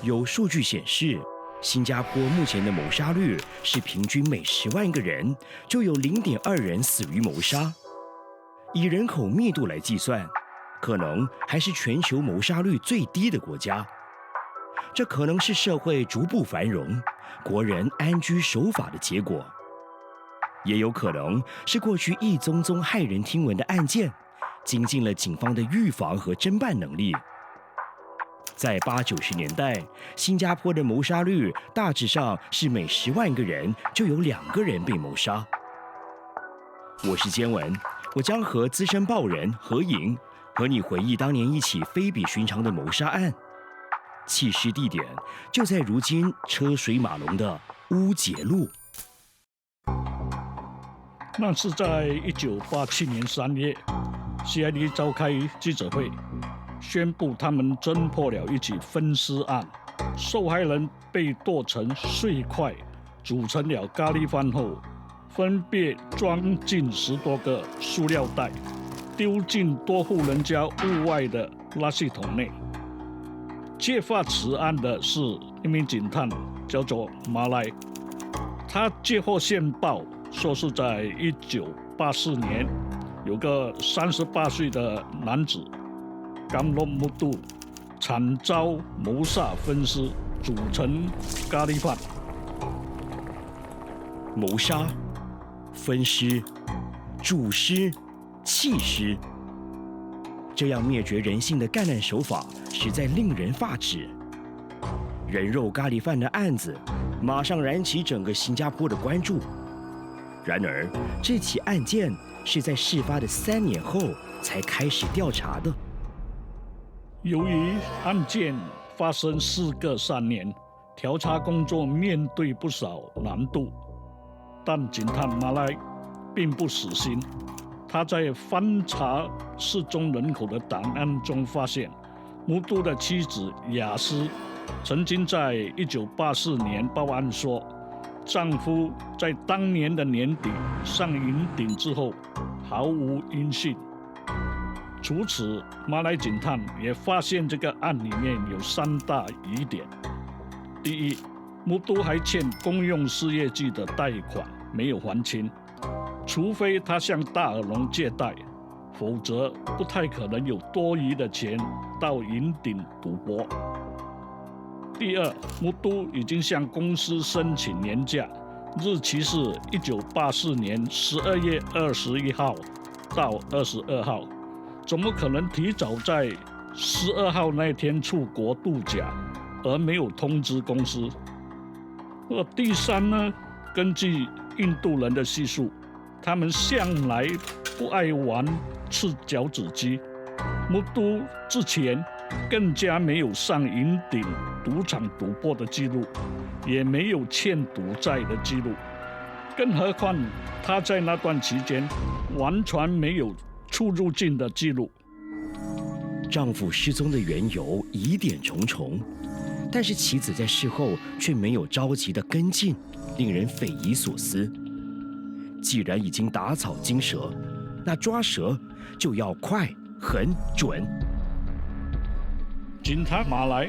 有数据显示，新加坡目前的谋杀率是平均每10万个人就有0.2人死于谋杀。以人口密度来计算，可能还是全球谋杀率最低的国家。这可能是社会逐步繁荣、国人安居守法的结果，也有可能是过去一宗宗骇人听闻的案件，精进了警方的预防和侦办能力。在80、90年代，新加坡的谋杀率大致上是每10万个人就有2个人被谋杀。我是坚文，我将和资深报人何颖和你回忆当年一起非比寻常的谋杀案，弃尸地点就在如今车水马龙的乌节路。那是在1987年3月 ，CID 召开记者会，宣布他们侦破了一起分尸案，受害人被剁成碎块，煮成了咖喱饭后，分别装进10多个塑料袋，丢进多户人家屋外的垃圾桶内。揭发此案的是一名警探，叫做马来。他接获线报，说是在1984年，有个38岁的男子甘洛木杜惨遭谋杀分尸，煮成咖喱饭。谋杀、分尸、煮尸、弃尸，这样灭绝人性的干案手法实在令人发指。人肉咖喱饭的案子马上燃起整个新加坡的关注。然而，这起案件是在事发的3年后才开始调查的。由于案件发生事隔3年，调查工作面对不少难度，但警探马来并不死心。他在翻查失踪人口的档案中发现，木都的妻子雅斯曾经在1984年报案说，丈夫在当年的年底上云顶之后毫无音讯。除此，马来警探也发现这个案里面有3大疑点：第一，木都还欠公用事业局的贷款没有还清，除非他向大耳窿借贷，否则不太可能有多余的钱到云顶赌博。第二，木都已经向公司申请年假，日期是1984年12月21号到22号，怎么可能提早在12号那天出国度假，而没有通知公司？第三呢，根据印度人的习俗，他们向来不爱玩赤脚趾鸡，木都之前更加没有上云顶赌场赌博的记录，也没有欠赌债的记录，更何况他在那段期间完全没有出入境的记录。丈夫失踪的缘由疑点重重，但是妻子在事后却没有着急的跟进，令人匪夷所思。既然已经打草惊蛇，那抓蛇就要快、狠、准。警察马来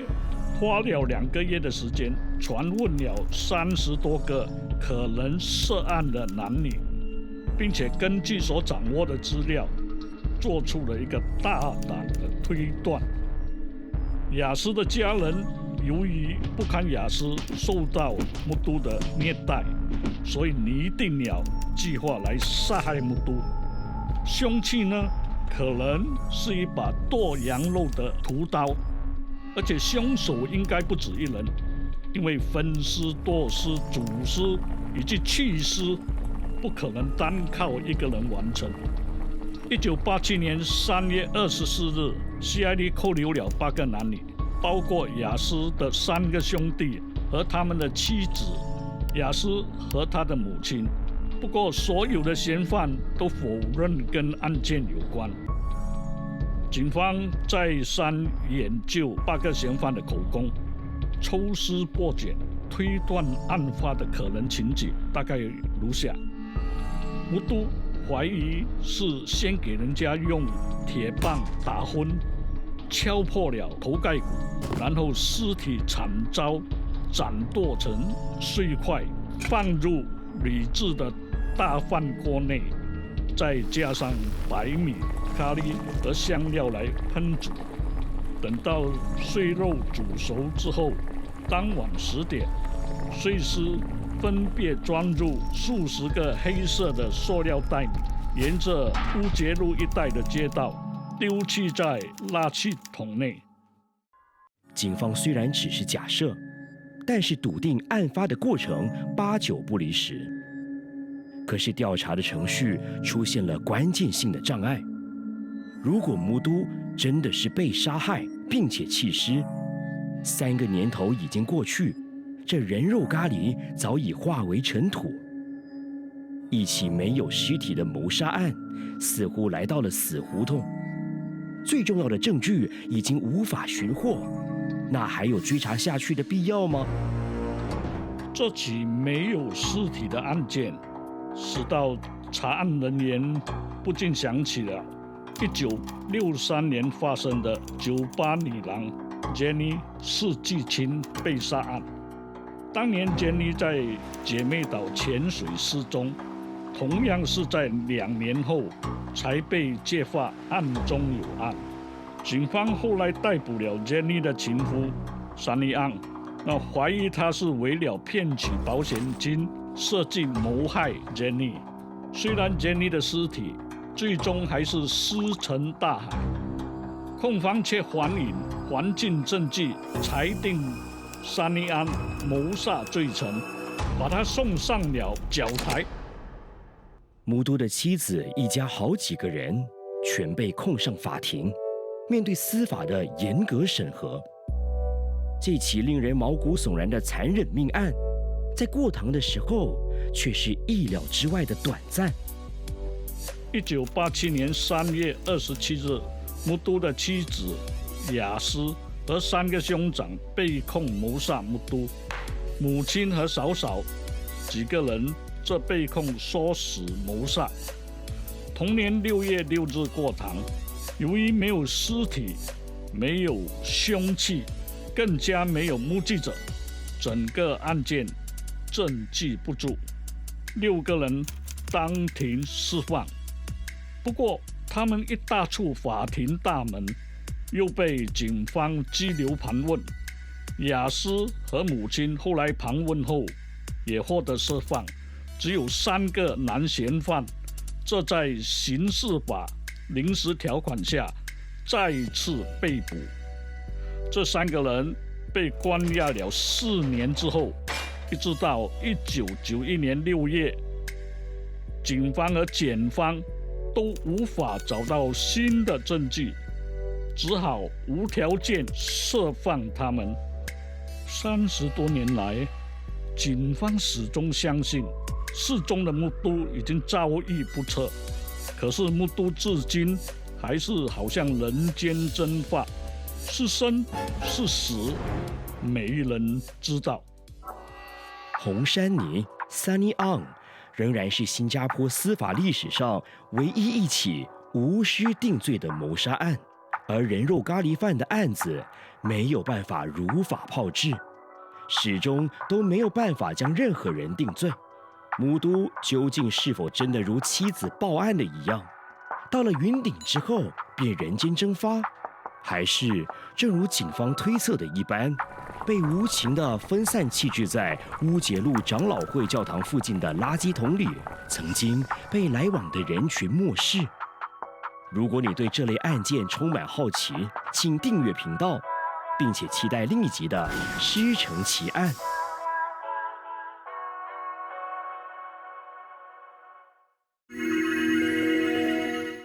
花了2个月的时间，传问了30多个可能涉案的男女，并且根据所掌握的资料，做出了一个大胆的推断：雅斯的家人由于不堪雅斯受到木都的虐待，所以拟定了计划来杀害木都。凶器呢，可能是一把剁羊肉的屠刀，而且凶手应该不止1人，因为分尸、剁尸、煮尸以及弃尸不可能单靠1个人完成。1987年3月24日 ，CID 扣留了8个男女，包括雅斯的3个兄弟和他们的妻子，雅斯和他的母亲。不过，所有的嫌犯都否认跟案件有关。警方再三研究8个嫌犯的口供，抽丝剥茧，推断案发的可能情景大概如下：木都怀疑是先给人家用铁棒打昏，敲破了头盖骨，然后尸体惨遭斩剁成碎块，放入铝制的大饭锅内，再加上白米、咖喱和香料来烹煮。等到碎肉煮熟之后，当晚10点，碎尸分别装入数十个黑色的塑料袋里，沿着乌节路一带的街道丢弃在垃圾桶内。警方虽然只是假设，但是笃定案发的过程8、9不离十。可是调查的程序出现了关键性的障碍。如果木都真的是被杀害并且弃尸，3个年头已经过去，这人肉咖喱早已化为尘土。一起没有尸体的谋杀案似乎来到了死胡同。最重要的证据已经无法寻获，那还有追查下去的必要吗？这起没有尸体的案件，使到查案人员不禁想起了1963年发生的酒吧女郎 Jenny 世纪青被杀案。当年 Jenny 在姐妹岛潜水失踪，同样是在2年后才被揭发案中有案。警方后来逮捕了 Jenny 的情夫Sunny Ang，怀疑他是为了骗取保险金设计谋害 Jenny。虽然 Jenny 的尸体最终还是尸沉大海，控方却援引环境证据裁定Sunny Ang谋杀罪成，把他送上了绞台。木都的妻子一家好几个人全被控上法庭，面对司法的严格审核。这起令人毛骨悚然的残忍命案，在过堂的时候却是意料之外的短暂。1987年3月27日，木都的妻子雅斯和3个兄长被控谋杀木都，母亲和嫂嫂几个人则被控唆使谋杀。同年6月6日过堂，由于没有尸体、没有凶器，更加没有目击者，整个案件证据不足，6个人当庭释放。不过，他们一踏出法庭大门，又被警方拘留盘问。雅斯和母亲后来盘问后也获得释放，只有3个男嫌犯，这在刑事法临时条款下再次被捕。这3个人被关押了4年之后，一直到1991年6月，警方和检方都无法找到新的证据，只好无条件释放他们。30多年来，警方始终相信失踪的木都已经遭遇不测，可是木都至今还是好像人间蒸发，是生是死，没人知道。红珊妮 Sunny Ang 仍然是新加坡司法历史上唯一一起无需定罪的谋杀案，而人肉咖喱饭的案子没有办法如法炮制，始终都没有办法将任何人定罪。木都究竟是否真的如妻子报案的一样，到了云顶之后便人间蒸发，还是正如警方推测的一般，被无情地分散弃置在乌节路长老会教堂附近的垃圾桶里，曾经被来往的人群漠视。如果你对这类案件充满好奇，请订阅频道，并且期待另一集的《师承奇案》。